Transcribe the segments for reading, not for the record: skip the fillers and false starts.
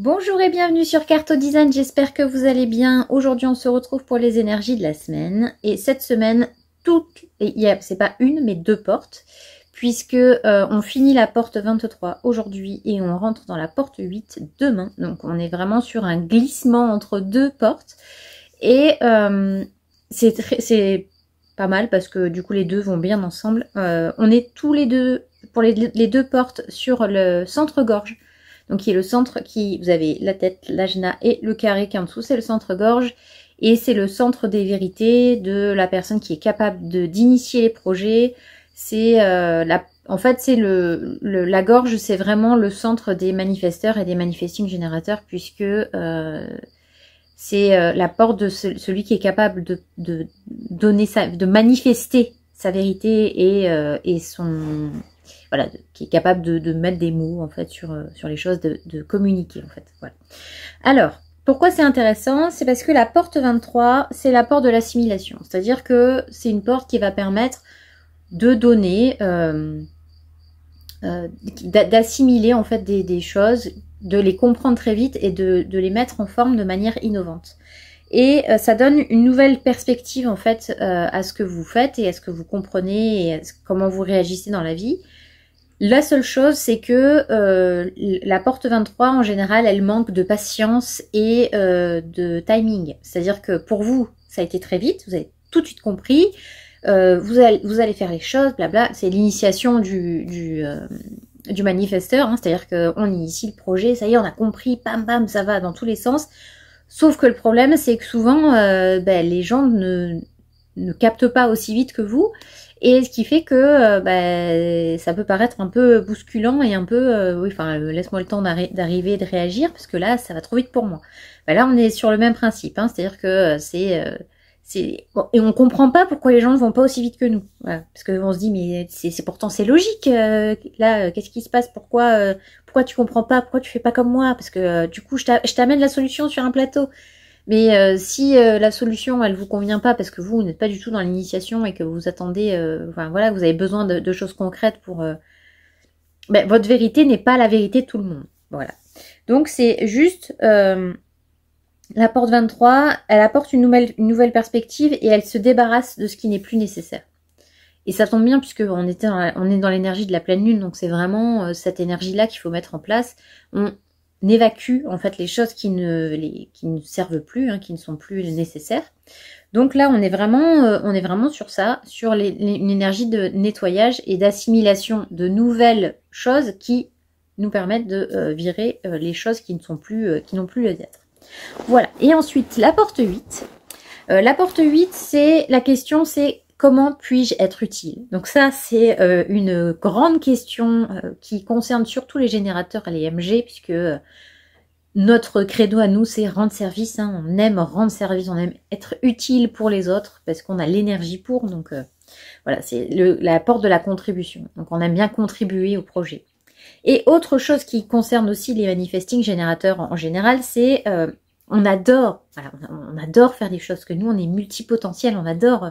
Bonjour et bienvenue sur Carto Design, j'espère que vous allez bien. Aujourd'hui on se retrouve pour les énergies de la semaine. Et cette semaine, c'est pas une mais deux portes, puisque on finit la porte 23 aujourd'hui et on rentre dans la porte 8 demain. Donc on est vraiment sur un glissement entre deux portes. Et c'est pas mal parce que du coup les deux vont bien ensemble. On est tous les deux, pour les deux portes, sur le centre-gorge. Donc qui est le centre vous avez la tête, l'ajna et le carré qui est en dessous, c'est le centre-gorge. Et c'est le centre des vérités de la personne qui est capable d'initier les projets. C'est en fait c'est la gorge, c'est vraiment le centre des manifesteurs et des manifesting générateurs, puisque c'est la porte de celui qui est capable de manifester sa vérité et son... Voilà, qui est capable de mettre des mots en fait sur les choses, de communiquer en fait. Voilà. Alors, pourquoi c'est intéressant? C'est parce que la porte 23, c'est la porte de l'assimilation. C'est-à-dire que c'est une porte qui va permettre de donner, d'assimiler en fait des choses, de les comprendre très vite et de les mettre en forme de manière innovante. Et ça donne une nouvelle perspective en fait à ce que vous faites et à ce que vous comprenez et comment vous réagissez dans la vie. La seule chose, c'est que la porte 23, en général, elle manque de patience et de timing. C'est-à-dire que pour vous, ça a été très vite, vous avez tout de suite compris, vous allez faire les choses, blabla. C'est l'initiation du manifesteur, hein, c'est-à-dire qu'on initie le projet, ça y est, on a compris, bam bam, ça va dans tous les sens. Sauf que le problème, c'est que souvent, les gens ne captent pas aussi vite que vous. Et ce qui fait que ça peut paraître un peu bousculant et un peu, laisse-moi le temps d'arriver et de réagir, parce que là, ça va trop vite pour moi. Là, on est sur le même principe, hein, c'est-à-dire que bon, et on comprend pas pourquoi les gens ne vont pas aussi vite que nous. Voilà, parce que on se dit, mais pourtant c'est logique. Là, qu'est-ce qui se passe? Pourquoi tu comprends pas? Pourquoi tu fais pas comme moi? Parce que du coup, je t'amène la solution sur un plateau. Mais si la solution elle vous convient pas parce que vous n'êtes pas du tout dans l'initiation et que vous attendez, voilà, vous avez besoin de choses concrètes pour, votre vérité n'est pas la vérité de tout le monde. Voilà. Donc c'est juste la porte 23, elle apporte une nouvelle perspective et elle se débarrasse de ce qui n'est plus nécessaire. Et ça tombe bien puisque on est dans l'énergie de la pleine lune, donc c'est vraiment cette énergie-là qu'il faut mettre en place. On évacue en fait les choses qui ne servent plus, hein, qui ne sont plus nécessaires. Donc là, on est vraiment sur ça, sur une énergie de nettoyage et d'assimilation de nouvelles choses qui nous permettent de virer les choses qui n'ont plus lieu d'être. Voilà. Et ensuite, la porte 8. La porte 8, la question, c'est comment puis-je être utile? Donc ça, c'est une grande question qui concerne surtout les générateurs et les MG, puisque notre credo à nous, c'est rendre service. Hein. On aime rendre service, on aime être utile pour les autres, parce qu'on a l'énergie pour. Donc voilà, c'est la porte de la contribution. Donc on aime bien contribuer au projet. Et autre chose qui concerne aussi les manifesting générateurs en général, c'est on adore faire des choses, que nous, on est multipotentiel, on adore...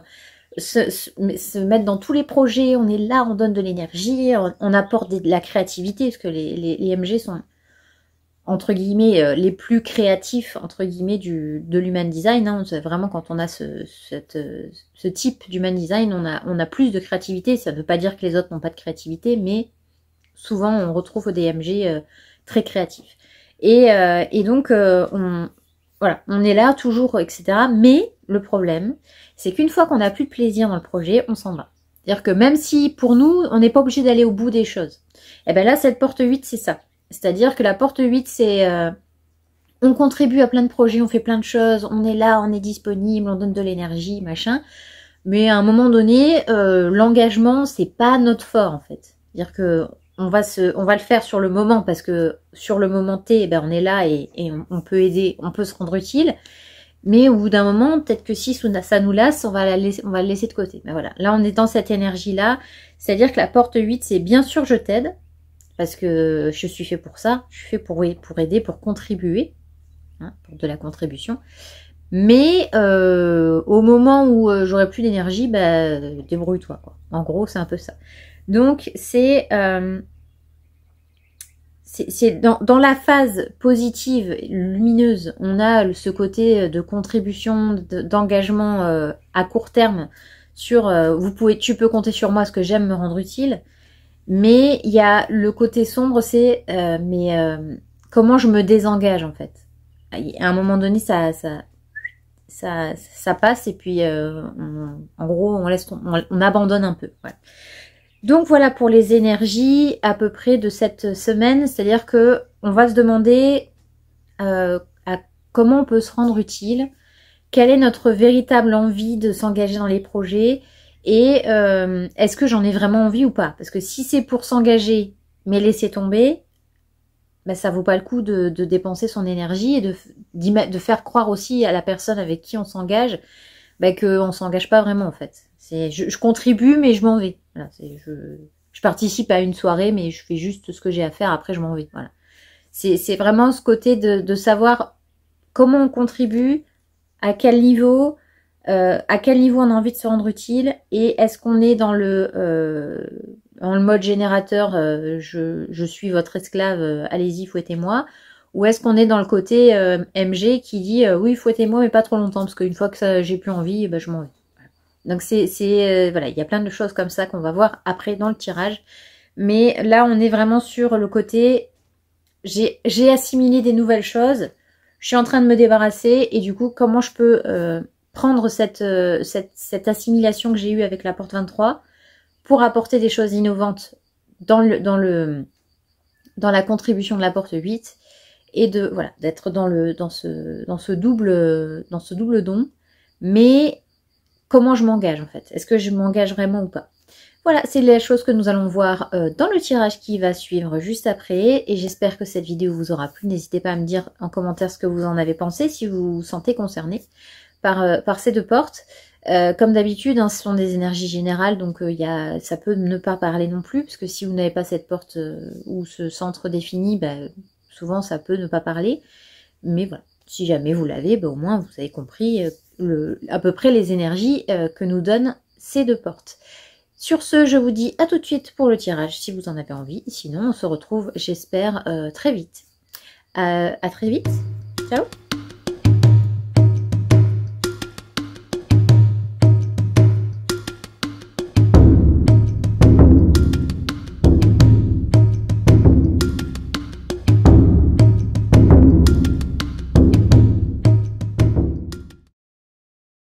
Se mettre dans tous les projets, on est là, on donne de l'énergie, on apporte de la créativité, parce que les MG sont, entre guillemets, les plus créatifs, entre guillemets, de l'human design. Hein. Vraiment, quand on a ce type d'human design, on a plus de créativité. Ça ne veut pas dire que les autres n'ont pas de créativité, mais souvent, on retrouve des MG très créatifs. Et donc, on est là toujours, etc. Mais le problème, c'est qu'une fois qu'on n'a plus de plaisir dans le projet, on s'en va. C'est-à-dire que même si pour nous, on n'est pas obligé d'aller au bout des choses, et bien là, cette porte 8, c'est ça. C'est-à-dire que la porte 8, c'est on contribue à plein de projets, on fait plein de choses, on est là, on est disponible, on donne de l'énergie, machin. Mais à un moment donné, l'engagement, c'est pas notre fort en fait. C'est-à-dire que on va le faire sur le moment, parce que sur le moment T, on est là et on peut aider, on peut se rendre utile. Mais au bout d'un moment, peut-être que si ça nous lasse, on va le laisser de côté. Mais voilà, là on est dans cette énergie-là. C'est-à-dire que la porte 8, c'est bien sûr je t'aide, parce que je suis fait pour ça. Je suis fait pour aider, pour contribuer, hein, pour de la contribution. Mais au moment où j'aurai plus d'énergie, débrouille-toi, quoi. En gros, c'est un peu ça. Donc c'est c'est dans la phase positive, lumineuse, on a ce côté de contribution, d'engagement à court terme sur tu peux compter sur moi, ce que j'aime me rendre utile. Mais il y a le côté sombre, c'est comment je me désengage en fait. À un moment donné, ça passe et puis en gros on abandonne un peu. Voilà. Donc voilà pour les énergies à peu près de cette semaine, c'est-à-dire que on va se demander à comment on peut se rendre utile, quelle est notre véritable envie de s'engager dans les projets et est-ce que j'en ai vraiment envie ou pas? Parce que si c'est pour s'engager mais laisser tomber, ben, ça vaut pas le coup de dépenser son énergie et de faire croire aussi à la personne avec qui on s'engage ben, qu'on s'engage pas vraiment en fait. Je contribue mais je m'en vais. Voilà, je participe à une soirée mais je fais juste ce que j'ai à faire, après je m'en vais. Voilà. C'est vraiment ce côté de savoir comment on contribue, à quel niveau on a envie de se rendre utile et est-ce qu'on est dans le mode générateur, je suis votre esclave, allez-y, fouettez-moi, ou est-ce qu'on est dans le côté MG qui dit oui, fouettez-moi mais pas trop longtemps parce qu'une fois que j'ai plus envie, ben, je m'en vais. Donc voilà, il y a plein de choses comme ça qu'on va voir après dans le tirage. Mais là, on est vraiment sur le côté, j'ai assimilé des nouvelles choses, je suis en train de me débarrasser et du coup, comment je peux prendre cette assimilation que j'ai eue avec la porte 23 pour apporter des choses innovantes dans la contribution de la porte 8 et d'être dans ce double don, mais comment je m'engage en fait? Est-ce que je m'engage vraiment ou pas? Voilà, c'est les choses que nous allons voir dans le tirage qui va suivre juste après. Et j'espère que cette vidéo vous aura plu. N'hésitez pas à me dire en commentaire ce que vous en avez pensé, si vous vous sentez concerné par ces deux portes. Comme d'habitude, hein, ce sont des énergies générales, donc ça peut ne pas parler non plus, parce que si vous n'avez pas cette porte ou ce centre défini, bah, souvent ça peut ne pas parler. Mais voilà, si jamais vous l'avez, bah, au moins vous avez compris à peu près les énergies que nous donnent ces deux portes. Sur ce, je vous dis à tout de suite pour le tirage si vous en avez envie. Sinon, on se retrouve, j'espère, très vite. À très vite. Ciao!